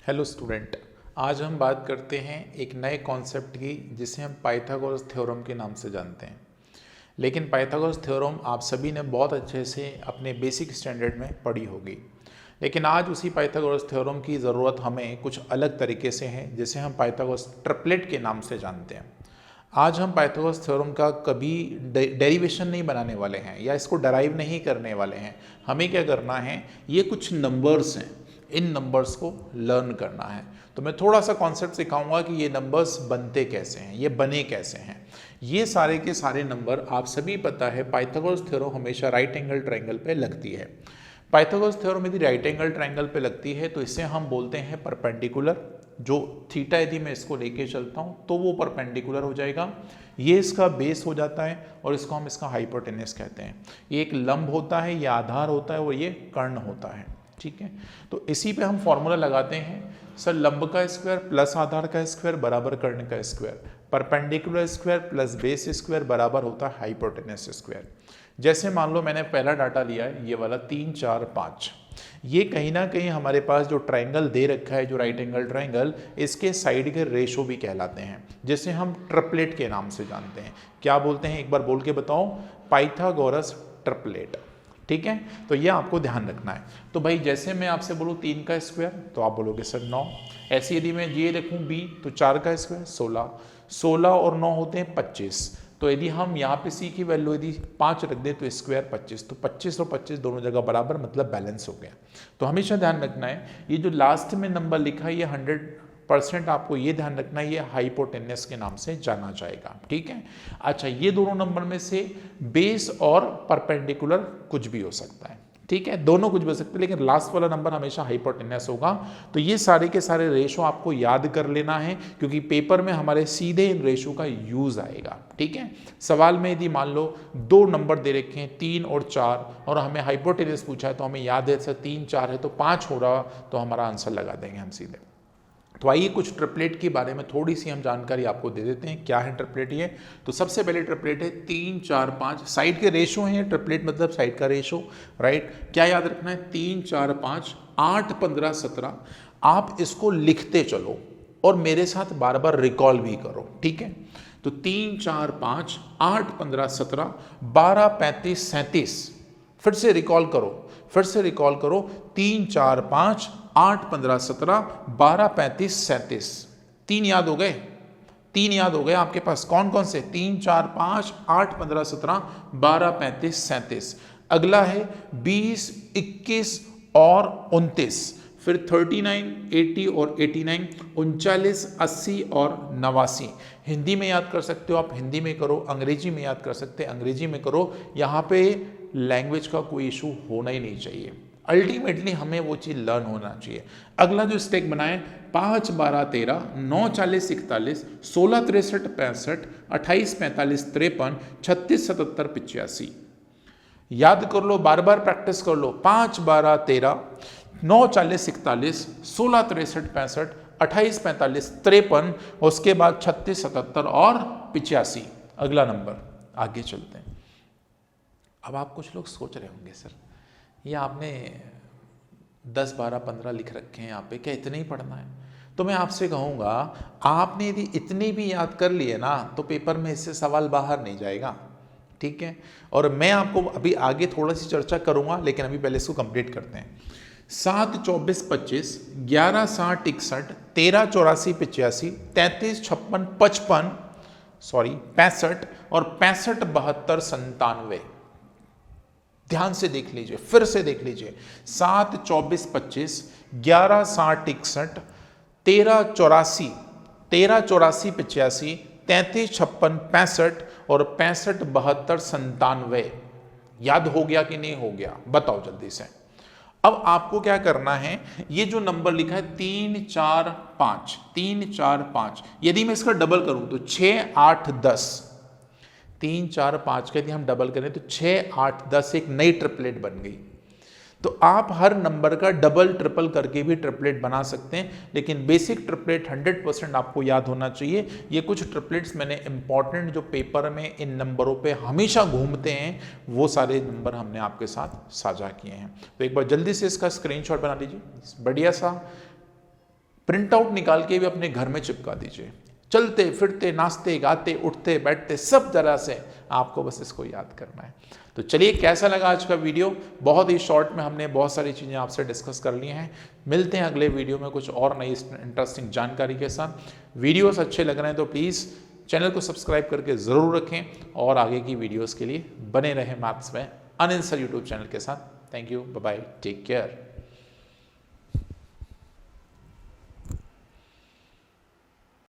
Hello student, आज हम बात करते हैं एक नए कॉन्सेप्ट की जिसे हम पाइथागोरस थ्योरम के नाम से जानते हैं। लेकिन पाइथागोरस थ्योरम आप सभी ने बहुत अच्छे से अपने बेसिक स्टैंडर्ड में पढ़ी होगी। लेकिन आज उसी पाइथागोरस थ्योरम की ज़रूरत हमें कुछ अलग तरीके से है, जिसे हम पाइथागोरस ट्रिपलेट के नाम से जानते हैं। आज हम पाइथागोरस थ्योरम का कभी डेरिवेशन नहीं बनाने वाले हैं या इसको डराइव नहीं करने वाले हैं। हमें क्या करना है, ये कुछ नंबर्स हैं, इन नंबर्स को लर्न करना है। तो मैं थोड़ा सा कॉन्सेप्ट सिखाऊंगा कि ये नंबर्स बनते कैसे हैं, ये बने कैसे हैं। ये सारे के सारे नंबर आप सभी पता है पाइथागोरस थ्योरम हमेशा राइट एंगल ट्रायंगल पे लगती है। पाइथागोरस थ्योरम यदि राइट एंगल ट्रायंगल पे लगती है तो इसे हम बोलते हैं परपेंडिकुलर। जो थीटा यदि मैं इसको लेके चलता हूँ तो वो परपेंडिकुलर हो जाएगा। ये इसका बेस हो जाता है और इसको हम इसका हाइपोटेनस कहते हैं। ये एक लंब होता है, ये आधार होता है और ये कर्ण होता है। ठीक है, तो इसी पे हम फॉर्मूला लगाते हैं, सर लंब का स्क्वायर प्लस आधार का स्क्वायर बराबर कर्ण का square, perpendicular square plus base square बराबर होता है हाइपोटेनस स्क्वायर। जैसे मान लो मैंने पहला डाटा लिया है, ये वाला 3 4 5, ये कहीं ना कहीं हमारे पास जो ट्रायंगल दे रखा है, जो राइट एंगल ट्रायंगल, इसके साइड के रेशो भी कहलाते हैं, जिसे हम ट्रिपलेट के नाम से जानते हैं। क्या बोलते हैं, एक बार बोल के बताओ, पाइथागोरस ट्रिपलेट। ठीक है, तो ये आपको ध्यान रखना है। तो भाई जैसे मैं आपसे बोलूँ 3 का स्क्वायर तो आप बोलोगे सर 9। ऐसे यदि मैं ये रखूँ b तो 4 का स्क्वायर 16, 16 और 9 होते हैं 25। तो यदि हम यहाँ पे c की वैल्यू यदि 5 रख दें तो स्क्वायर 25, तो 25 और 25 दोनों जगह बराबर, मतलब बैलेंस हो गया। तो हमेशा ध्यान रखना है, ये जो लास्ट में नंबर लिखा है ये 100% आपको ये ध्यान रखना है, ये हाइपोटेनस के नाम से जाना जाएगा। ठीक है, अच्छा ये दोनों नंबर में से बेस और परपेंडिकुलर कुछ भी हो सकता है। ठीक है, दोनों कुछ भी हो सकते हैं, लेकिन लास्ट वाला नंबर हमेशा हाइपोटेनस होगा। तो ये सारे के सारे रेशो आपको याद कर लेना है, क्योंकि पेपर में हमारे सीधे इन रेशो का यूज आएगा। ठीक है, सवाल में यदि मान लो 2 नंबर दे रखे हैं 3 और 4 और हमें हाइपोटेनस पूछा है, तो हमें याद है सर 3 4 है तो 5 हो रहा, तो हमारा आंसर लगा देंगे हम सीधे। तो आइए कुछ ट्रिपलेट के बारे में थोड़ी सी हम जानकारी आपको दे देते हैं। क्या है ट्रिपलेट ये, तो सबसे पहले ट्रिपलेट है 3 4 5, साइड के रेशो हैं। ट्रिपलेट मतलब साइड का रेशो, राइट। क्या याद रखना है, 3 4 5 8 15 17। आप इसको लिखते चलो और मेरे साथ बार बार रिकॉल भी करो। ठीक है, तो 3 4 5 8 15 17 12 35 37। फिर से रिकॉल करो, फिर से रिकॉल करो, 3 4 5 8 15 17 12 35 37। 3 याद हो गए, 3 याद हो गए आपके पास। कौन कौन से, 3 4 5 8 15 17 12 35 37। अगला है 20 21 और 29, फिर 39 80 और 89, 39 80 और 89। हिंदी में याद कर सकते हो आप, हिंदी में करो, अंग्रेजी में याद कर सकते हैं, अंग्रेजी में करो। यहाँ पे लैंग्वेज का कोई इशू होना ही नहीं चाहिए। अल्टीमेटली हमें वो चीज़ लर्न होना चाहिए। अगला जो स्टेक बनाए, 5 12 13 9 40 41 16 63 65 28 45 53 36 77 85। याद कर लो, बार बार प्रैक्टिस कर लो। 5 12 13 9 40 41 16 63 65 28 45 53, उसके बाद 36 77 और 85। अगला नंबर, आगे चलते हैं। अब आप कुछ लोग सोच रहे होंगे सर ये आपने 10 12 15 लिख रखे हैं यहाँ पे, क्या इतने ही पढ़ना है? तो मैं आपसे कहूँगा, आपने यदि इतनी भी याद कर लिए ना तो पेपर में इससे सवाल बाहर नहीं जाएगा। ठीक है, और मैं आपको अभी आगे थोड़ा सी चर्चा करूँगा, लेकिन अभी पहले इसको कंप्लीट करते हैं। 7 24 25 11 60 61 13 84 85 33 56 55 65 और 65 72 97। ध्यान से देख लीजिए, फिर से देख लीजिए। 7 24 25 11 60 61 13 84 85 33 56 65 और 65 72 97। याद हो गया कि नहीं हो गया, बताओ जल्दी से। अब आपको क्या करना है, ये जो नंबर लिखा है 3 4 5 3 4 5, यदि मैं इसका डबल करूं तो 6 8 10। 3 4 5 का यदि हम डबल करें तो 6 8 10, एक नई ट्रिपलेट बन गई। तो आप हर नंबर का डबल ट्रिपल करके भी ट्रिपलेट बना सकते हैं, लेकिन बेसिक ट्रिपलेट 100% आपको याद होना चाहिए। ये कुछ ट्रिपलेट्स मैंने इंपॉर्टेंट जो पेपर में इन नंबरों पे हमेशा घूमते हैं, वो सारे नंबर हमने आपके साथ साझा किए हैं। तो एक बार जल्दी से इसका स्क्रीनशॉट बना लीजिए, बढ़िया सा प्रिंट आउट निकाल के भी अपने घर में चिपका दीजिए। चलते फिरते नाचते गाते उठते बैठते सब तरह से आपको बस इसको याद करना है। तो चलिए, कैसा लगा आज का वीडियो? बहुत ही शॉर्ट में हमने बहुत सारी चीज़ें आपसे डिस्कस कर ली हैं। मिलते हैं अगले वीडियो में कुछ और नई इंटरेस्टिंग जानकारी के साथ। वीडियोस अच्छे लग रहे हैं तो प्लीज़ चैनल को सब्सक्राइब करके ज़रूर रखें और आगे की वीडियोस के लिए बने रहें मैथ्स में अनिल सर यूट्यूब चैनल के साथ। Thank you, bye bye, take care.